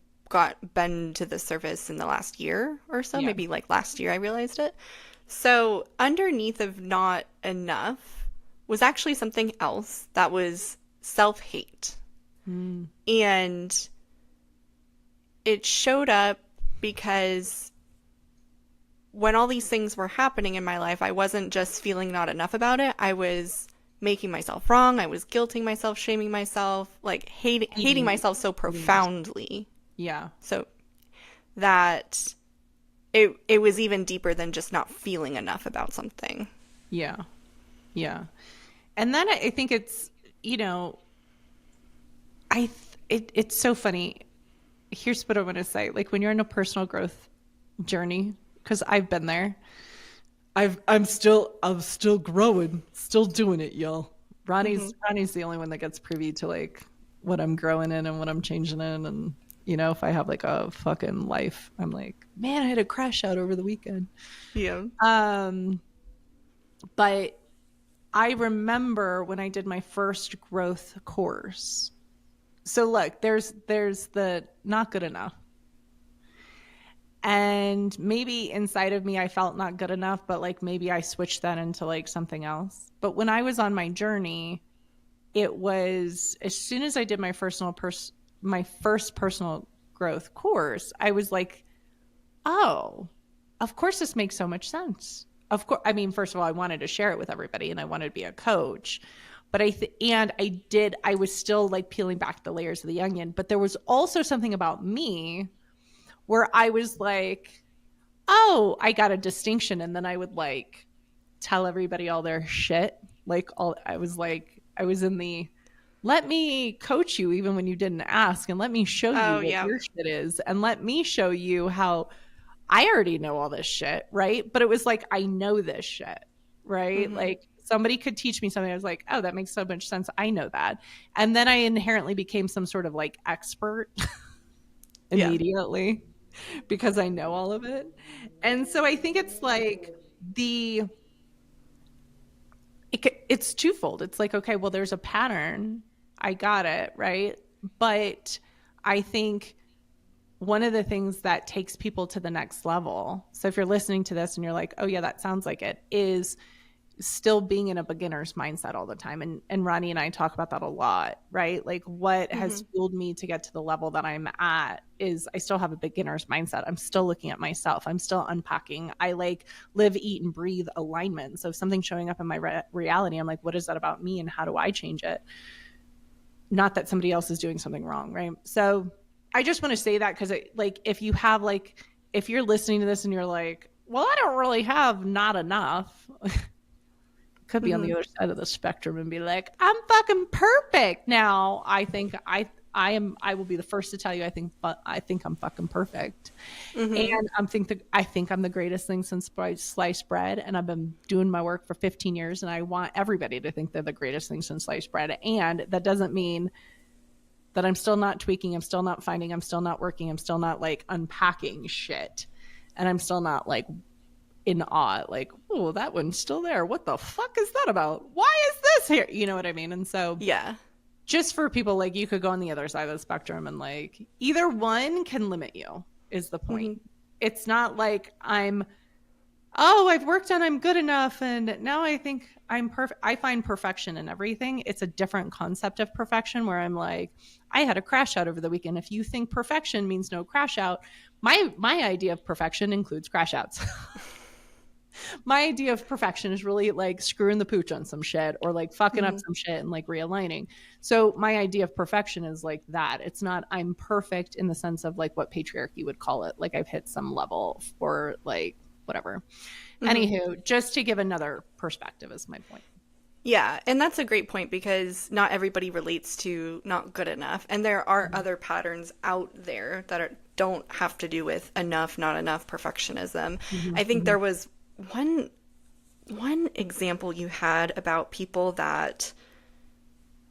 been to the surface in the last year or so, maybe like last year I realized it. So underneath of not enough was actually something else that was self-hate. And it showed up because when all these things were happening in my life, I wasn't just feeling not enough about it. I was making myself wrong. I was guilting myself, shaming myself, like hating myself so profoundly. Yeah. So that it was even deeper than just not feeling enough about something. Yeah. Yeah. And then I think it's, it's so funny. Here's what I want to say. Like when you're in a personal growth journey, because I've been there, I'm still growing, still doing it, y'all. Ronnie's the only one that gets privy to like what I'm growing in and what I'm changing in. And, if I have like a fucking life, I'm like, man, I had a crash out over the weekend. Yeah. But I remember when I did my first growth course. So look, there's the not good enough. And maybe inside of me, I felt not good enough, but like maybe I switched that into like something else. But when I was on my journey, it was as soon as I did my first personal growth course, I was like, oh, of course this makes so much sense. of course, I mean, first of all, I wanted to share it with everybody and I wanted to be a coach. But I was still like peeling back the layers of the onion. But there was also something about me where I was like, oh, I got a distinction. And then I would like tell everybody all their shit. I was in the, let me coach you even when you didn't ask, and let me show you what your shit is, and let me show you how I already know all this shit, right? But it was like, I know this shit, right? Mm-hmm. Like somebody could teach me something. I was like, oh, that makes so much sense. I know that. And then I inherently became some sort of like expert immediately because I know all of it. And so I think it's like it's twofold. It's like, okay, well, there's a pattern. I got it, right? But I think one of the things that takes people to the next level, so if you're listening to this and you're like, oh yeah, that sounds like it, is still being in a beginner's mindset all the time. And Ronnie and I talk about that a lot, right? Like what has fueled me to get to the level that I'm at is I still have a beginner's mindset. I'm still looking at myself. I'm still unpacking. I like live, eat, and breathe alignment. So if something's showing up in my reality, I'm like, what is that about me and how do I change it? Not that somebody else is doing something wrong, right? So I just want to say that because if you're listening to this and you're like, well, I don't really have not enough. Could be on the other side of the spectrum and be like, I'm fucking perfect now. I think I will be the first to tell you I think I'm fucking perfect. And I think I'm the greatest thing since sliced bread, and I've been doing my work for 15 years, and I want everybody to think they're the greatest thing since sliced bread. And that doesn't mean that I'm still not tweaking, I'm still not finding, I'm still not working, I'm still not like unpacking shit, and I'm still not like in awe, like, oh, that one's still there. What the fuck is that about? Why is this here? You know what I mean? And so, just for people, like, you could go on the other side of the spectrum and like either one can limit you is the point. It's not like I've worked on, I'm good enough, and now I think I'm perfect. I find perfection in everything. It's a different concept of perfection where I'm like, I had a crash out over the weekend. If you think perfection means no crash out, my idea of perfection includes crash outs. My idea of perfection is really like screwing the pooch on some shit or like fucking up some shit and like realigning. So my idea of perfection is like that. It's not I'm perfect in the sense of like what patriarchy would call it. Like I've hit some level or like whatever. Anywho, just to give another perspective is my point. Yeah, and that's a great point because not everybody relates to not good enough. And there are other patterns out there that don't have to do with enough, not enough, perfectionism. I think there was one example you had about people that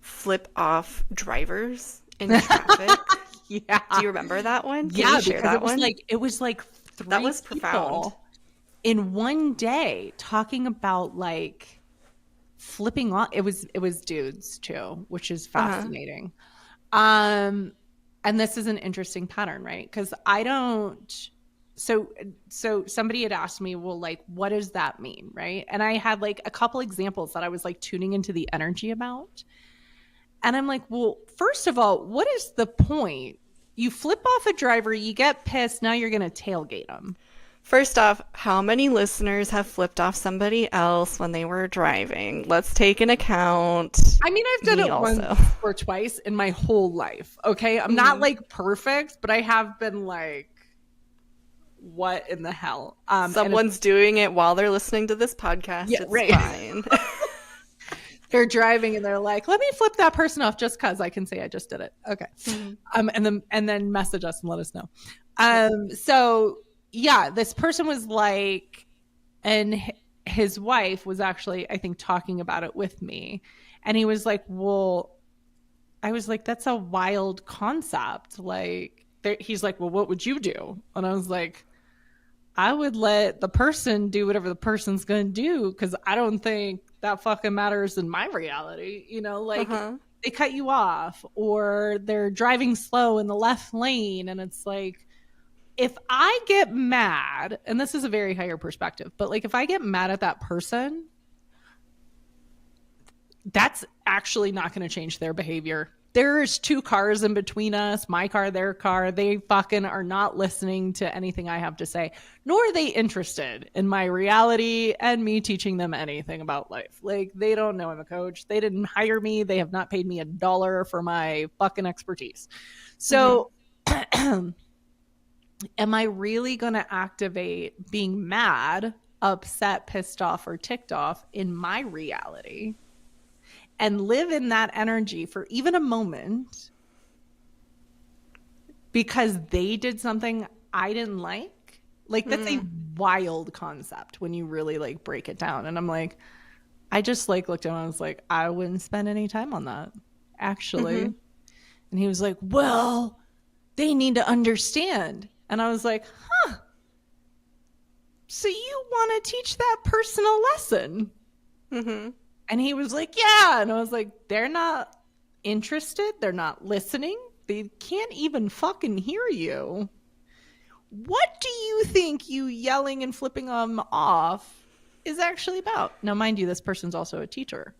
flip off drivers in traffic. Yeah. Do you remember that one? Can you share that one? It was like three that was profound. In one day talking about like flipping off. It was dudes too, which is fascinating. And this is an interesting pattern, right? Because I don't. So somebody had asked me, well, like, what does that mean, right? And I had like a couple examples that I was like tuning into the energy about. And I'm like, well, first of all, what is the point? You flip off a driver, you get pissed, now you're going to tailgate them. First off, how many listeners have flipped off somebody else when they were driving? Let's take an account. I mean, I've done it once or twice in my whole life, okay? I'm not like perfect, but I have been like, what in the hell? Someone's doing it while they're listening to this podcast. Yeah, it's right. fine. They're driving and they're like, let me flip that person off just because I can say I just did it. Okay. And then message us and let us know. So yeah, this person was like, and his wife was actually, I think, talking about it with me. And he was like, well, I was like, that's a wild concept. Like, he's like, well, what would you do? And I was like, I would let the person do whatever the person's going to do because I don't think that fucking matters in my reality. You know, like they cut you off or they're driving slow in the left lane. And it's like, if I get mad, and this is a very higher perspective, but like if I get mad at that person, that's actually not going to change their behavior there's two cars in between us, my car, their car. They fucking are not listening to anything I have to say, nor are they interested in my reality and me teaching them anything about life. Like, they don't know I'm a coach. They didn't hire me. They have not paid me $1 for my fucking expertise. So am I really going to activate being mad, upset, pissed off, or ticked off in my reality and live in that energy for even a moment because they did something I didn't like? Like, that's a wild concept when you really like break it down. And I'm like, I just like looked at him and I was like, I wouldn't spend any time on that, actually. And he was like, well, they need to understand. And I was like, huh. So you want to teach that person a lesson? And he was like, yeah. And I was like, they're not interested. They're not listening. They can't even fucking hear you. What do you think you yelling and flipping them off is actually about? Now, mind you, this person's also a teacher.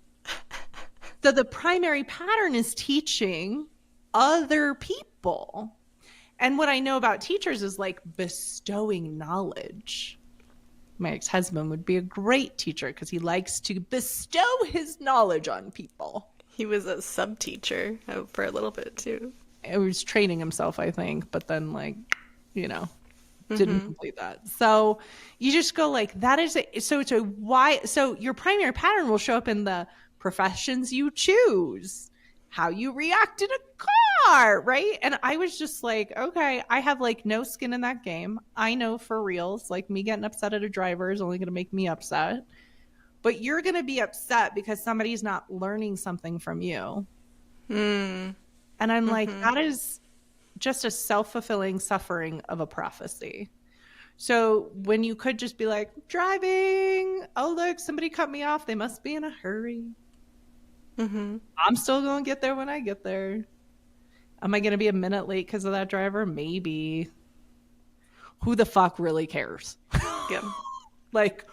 So the primary pattern is teaching other people. And what I know about teachers is like bestowing knowledge. My ex-husband would be a great teacher because he likes to bestow his knowledge on people. He was a sub-teacher for a little bit too. He was training himself, I think, but then like, you know, didn't complete that. So you just go like, that is so it's a why. So your primary pattern will show up in the professions you choose, how you react in a car, right? And I was just like, okay, I have like no skin in that game. I know for reals, like me getting upset at a driver is only going to make me upset. But you're going to be upset because somebody's not learning something from you. And I'm like, that is just a self-fulfilling suffering of a prophecy. So when you could just be like, driving, oh, look, somebody cut me off. They must be in a hurry. I'm still going to get there when I get there. Am I going to be a minute late because of that driver? Maybe. Who the fuck really cares? Yeah. Like,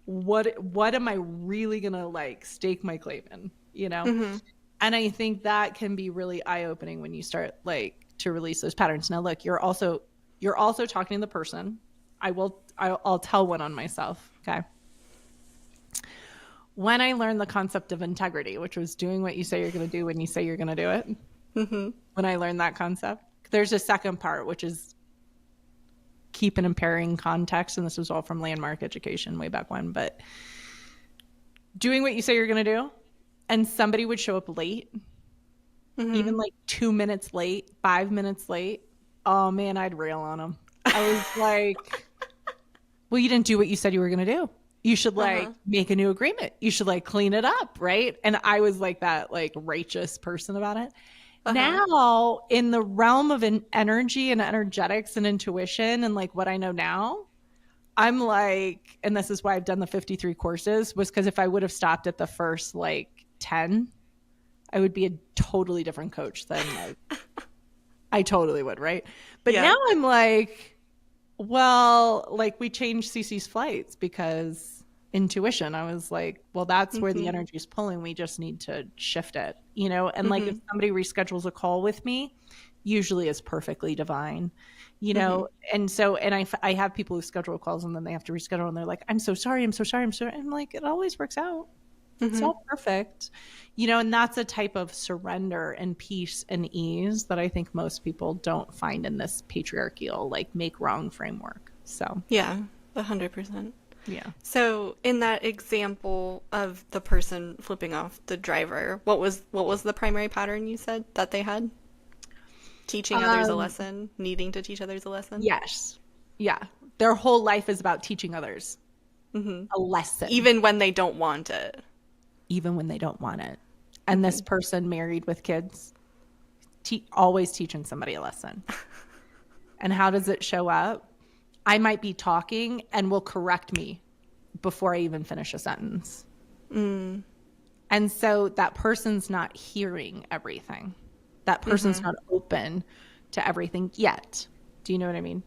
what am I really going to like stake my claim in, you know? And I think that can be really eye-opening when you start like to release those patterns. Now, look, you're also talking to the person. I'll tell one on myself. Okay. When I learned the concept of integrity, which was doing what you say you're going to do when you say you're going to do it. When I learned that concept, there's a second part, which is keep and impairing context. And this was all from landmark education way back when, but doing what you say you're going to do. And somebody would show up late, even like 2 minutes late, 5 minutes late. Oh man, I'd rail on them. I was like, well, you didn't do what you said you were going to do. You should like make a new agreement. You should like clean it up. Right. And I was like that like righteous person about it. Now in the realm of energy and energetics and intuition and like what I know now, I'm like, and this is why I've done the 53 courses was because if I would have stopped at the first like 10, I would be a totally different coach than like, I totally would. Right. But now I'm like, well, like we changed Cece's flights because intuition. I was like, well, that's where the energy is pulling. We just need to shift it, you know? And like if somebody reschedules a call with me, usually it's perfectly divine, you know? And so, and I have people who schedule calls and then they have to reschedule and they're like, I'm so sorry. I'm like, it always works out. It's all perfect, you know, and that's a type of surrender and peace and ease that I think most people don't find in this patriarchal, like make wrong framework. So, yeah, 100%. Yeah. So in that example of the person flipping off the driver, what was the primary pattern you said that they had? Teaching others a lesson, needing to teach others a lesson? Yes. Yeah. Their whole life is about teaching others a lesson. Even when they don't want it. Even when they don't want it. And this person married with kids, always teaching somebody a lesson. And how does it show up? I might be talking and will correct me before I even finish a sentence. And so that person's not hearing everything. That person's not open to everything yet. Do you know what I mean?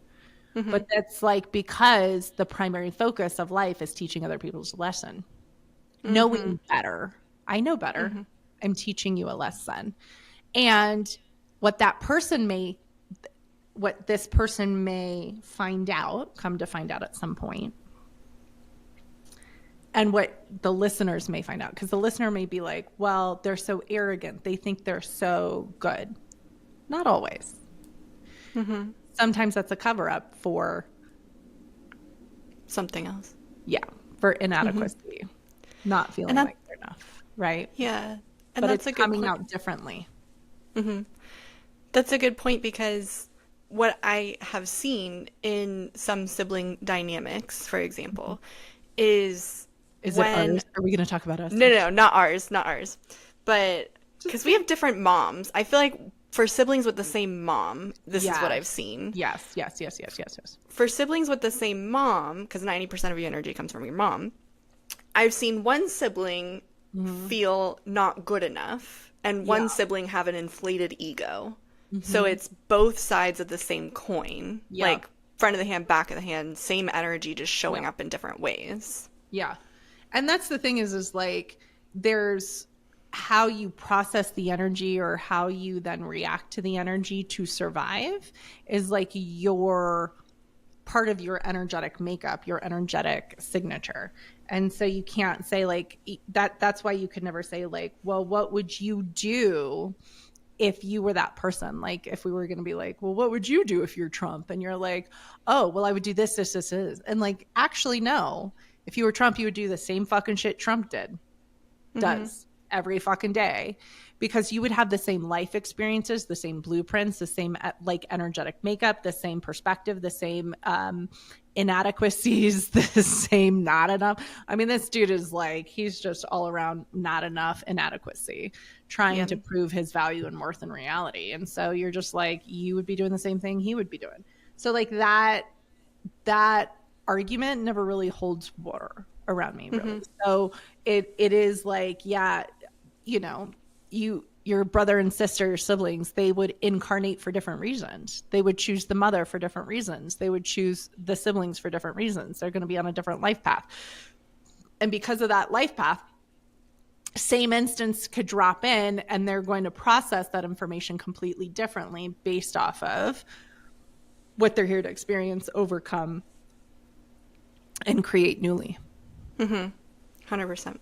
But that's like because the primary focus of life is teaching other people's lesson. Knowing better. I know better. I'm teaching you a lesson. And what this person may come to find out at some point, and what the listeners may find out, because the listener may be like, well, they're so arrogant. They think they're so good. Not always. Mm-hmm. Sometimes that's a cover up for something else. Yeah. For inadequacy, not feeling like they're enough. Right. Yeah. And but that's it's coming out differently. Mm-hmm. That's a good point, because what I have seen in some sibling dynamics, for example, is it ours? Are we going to talk about us? No, not ours. But because we have different moms, I feel like for siblings with the same mom, this is what I've seen. Yes. For siblings with the same mom, because 90% of your energy comes from your mom, I've seen one sibling feel not good enough, and one sibling have an inflated ego. So it's both sides of the same coin. Yeah. Like front of the hand, back of the hand, same energy, just showing up in different ways. Yeah. And that's the thing is like, there's how you process the energy, or how you then react to the energy to survive, is like your part of your energetic makeup, your energetic signature. And so you can't say like that. That's why you could never say like, well, what would you do if you were that person? Like if we were going to be like, well, what would you do if you're Trump? And you're like, oh, well, I would do this. And like, actually, no. If you were Trump, you would do the same fucking shit Trump does every fucking day, because you would have the same life experiences, the same blueprints, the same like energetic makeup, the same perspective, the same inadequacies, the same not enough. I mean, this dude is like, he's just all around not enough inadequacy, trying to prove his value and worth in reality. And so you're just like, you would be doing the same thing he would be doing. So like that argument never really holds water around me, really. So it is like, yeah, you know, your brother and sister, your siblings, they would incarnate for different reasons. They would choose the mother for different reasons. They would choose the siblings for different reasons. They're going to be on a different life path. And because of that life path, same instance could drop in, and they're going to process that information completely differently based off of what they're here to experience, overcome, and create newly. 100%.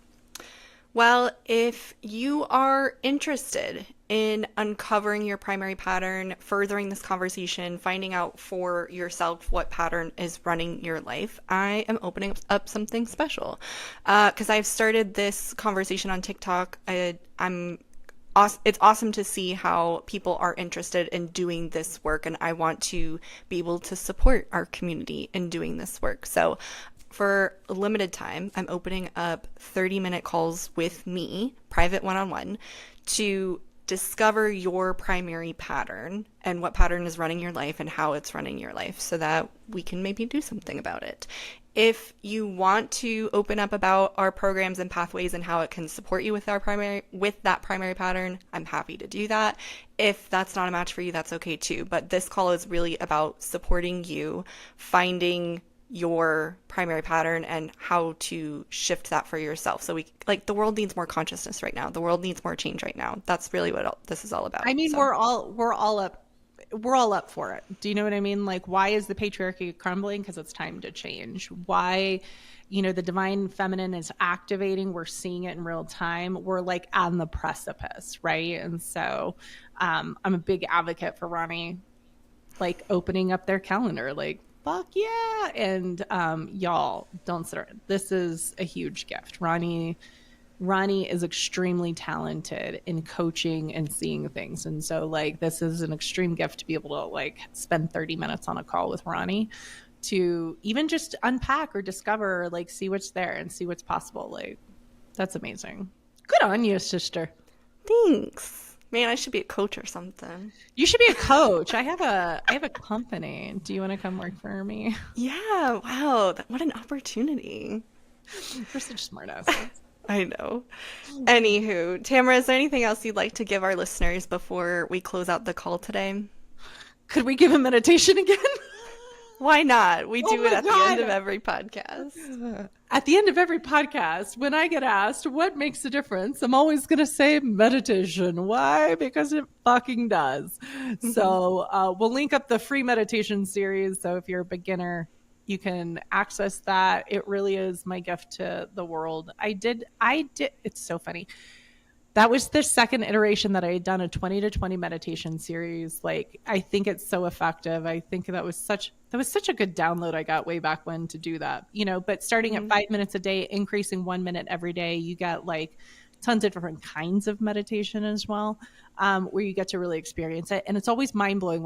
Well, if you are interested in uncovering your primary pattern, furthering this conversation, finding out for yourself what pattern is running your life, I am opening up something special. Because I've started this conversation on TikTok. It's awesome to see how people are interested in doing this work, and I want to be able to support our community in doing this work. So for a limited time, I'm opening up 30-minute calls with me, private one-on-one, to discover your primary pattern and what pattern is running your life and how it's running your life, so that we can maybe do something about it. If you want to open up about our programs and pathways and how it can support you with that primary pattern, I'm happy to do that. If that's not a match for you, that's okay too. But this call is really about supporting you, finding your primary pattern and how to shift that for yourself. So the world needs more consciousness right now. The world needs more change right now. That's really what this is all about. I mean, we're all up for it. Do you know what I mean? Like, why is the patriarchy crumbling? Because it's time to change. Why, the divine feminine is activating. We're seeing it in real time. We're like on the precipice, right? And so I'm a big advocate for Ronnie, like opening up their calendar, like, fuck yeah. And y'all, don't start. This is a huge gift. Ronnie is extremely talented in coaching and seeing things. And so like, this is an extreme gift to be able to like spend 30 minutes on a call with Ronnie to even just unpack or discover, like see what's there and see what's possible. Like, that's amazing. Good on you, sister. Thanks. Man, I should be a coach or something. You should be a coach. I have a company. Do you want to come work for me? Yeah. Wow. What an opportunity. You're such smart ass. I know. Anywho, Tamara, is there anything else you'd like to give our listeners before we close out the call today? Could we give a meditation again? Why not? We do it my at the end of every podcast. At the end of every podcast, when I get asked what makes a difference, I'm always going to say meditation. Why? Because it fucking does. So we'll link up the free meditation series. So if you're a beginner, you can access that. It really is my gift to the world. I did. It's so funny. That was the second iteration that I had done a 20 to 20 meditation series. Like, I think it's so effective. I think that was such a good download I got way back when to do that, but starting at 5 minutes a day, increasing 1 minute every day, you get like tons of different kinds of meditation as well, where you get to really experience it. And it's always mind blowing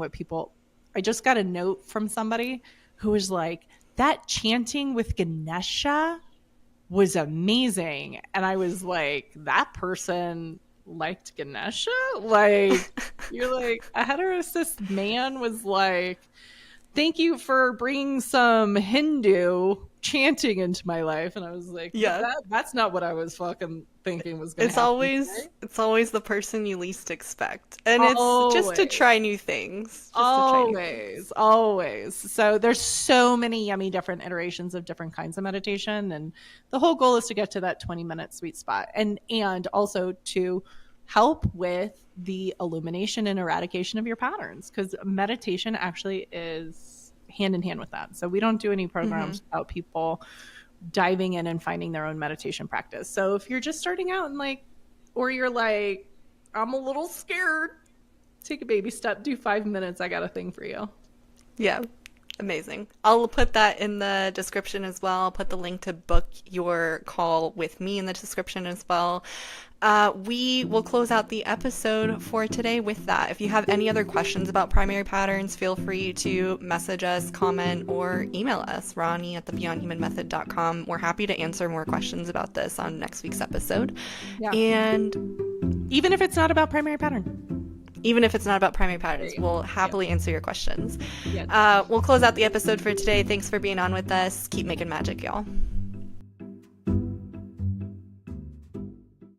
I just got a note from somebody who was like, that chanting with Ganesha was amazing. And I was like, that person liked Ganesha? Like, you're like, a heterosis man was like, thank you for bringing some Hindu chanting into my life. And I was like, that's not what I was fucking thinking was going to happen. It's always the person you least expect. And it's just to try new things. Always. So there's so many yummy different iterations of different kinds of meditation. And the whole goal is to get to that 20-minute sweet spot. And also to help with the illumination and eradication of your patterns, because meditation actually is hand in hand with that. So we don't do any programs without people diving in and finding their own meditation practice. So if you're just starting out and or you're like, I'm a little scared, take a baby step, do 5 minutes. I got a thing for you. Yeah. Amazing. I'll put that in the description as well. I'll put the link to book your call with me in the description as well. We will close out the episode for today with that. If you have any other questions about primary patterns, feel free to message us, comment, or email us, Ronnie@thebeyondhumanmethod.com. We're happy to answer more questions about this on next week's episode. Yeah. And even if it's not about primary patterns, we'll happily answer your questions. We'll close out the episode for today. Thanks for being on with us. Keep making magic, y'all.